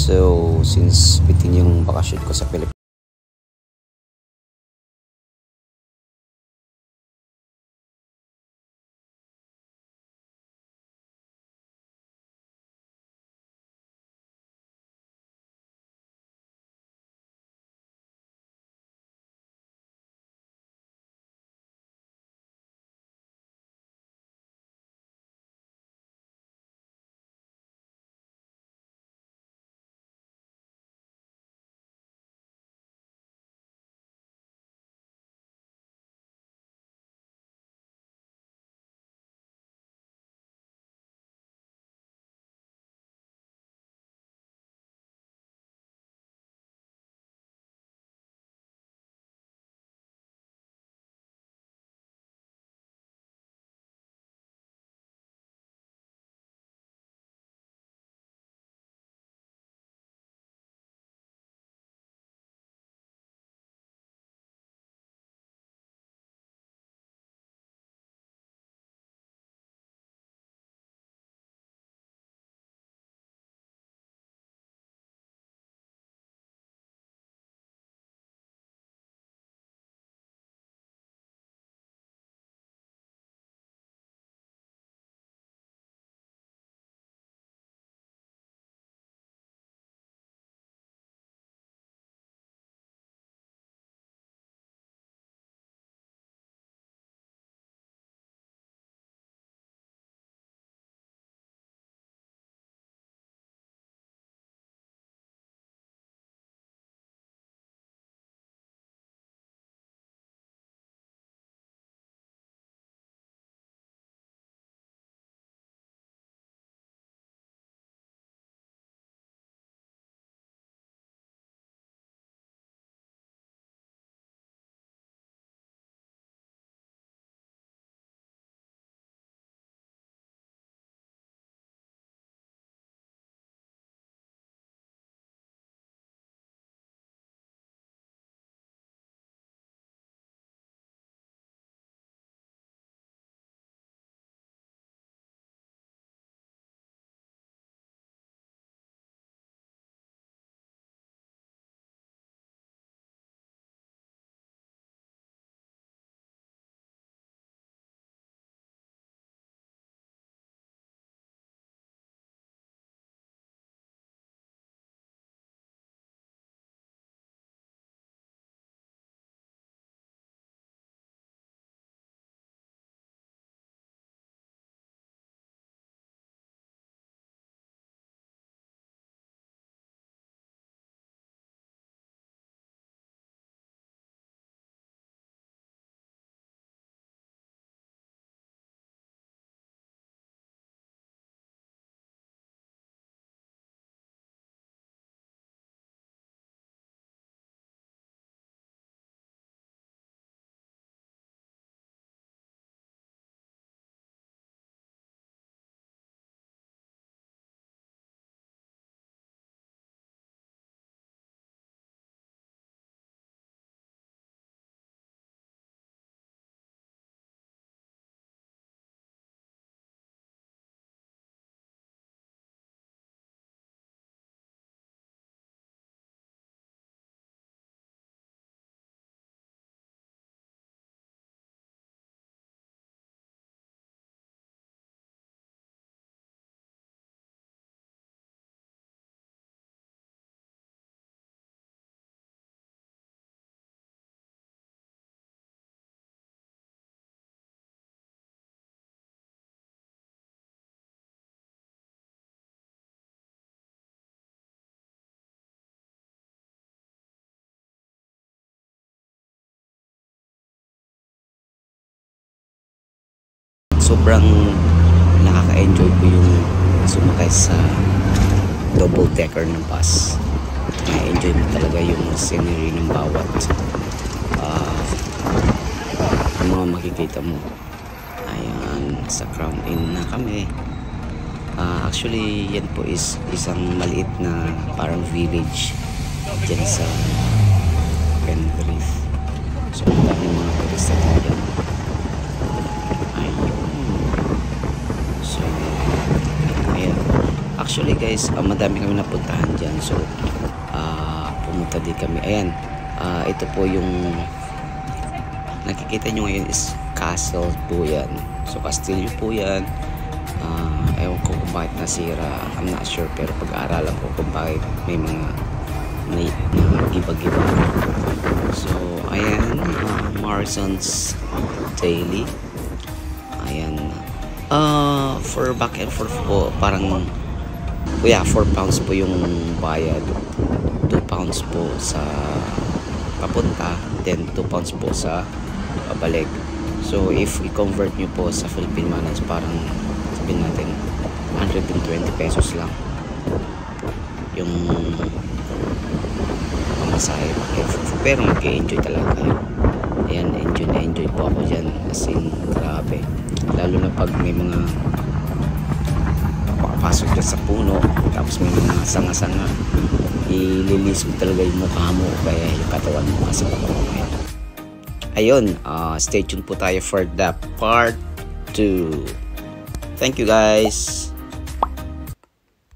So, since bitin yung bakasyon ko sa Pilipinas, sobrang nakaka-enjoy ko yung sumakay sa double decker ng bus. Na-enjoy mo talaga yung scenery ng bawat yung mga makikita mo. Ayan, sa Crown Inn na kami. Actually, yan po is isang maliit na parang village dyan sa Penrith. So, ang daming mga turista dito. Ayun. So, ayan. Actually, guys, madami kami napuntahan dyan. So pumunta din kami. Ayan, ito po yung nakikita nyo ngayon is castle po yan. So castillo po yan. Ewan ko kung bakit nasira, I'm not sure, pero pag-aaralan ko kung bakit may mga giba-giba. So ayan, Morrison's Daily. Ayan, for back and forth po, parang 4 pounds po yung bayad, 2 pounds po sa papunta, then 2 pounds po sa pabalik. So if i-convert nyo po sa Philippine Money, parang sabihin natin 120 pesos lang yung pamasahe, pero mag-enjoy talaga kayo. Ayan, enjoy po ako dyan, as in grabe, lalo na pag may mga papasok dyan sa puno, tapos may mga sanga-sanga, ililis mo talaga yung mukha mo, kaya yung katawan mo kasi papapamayat. Ayun, stay tuned po tayo for the part 2. Thank you guys.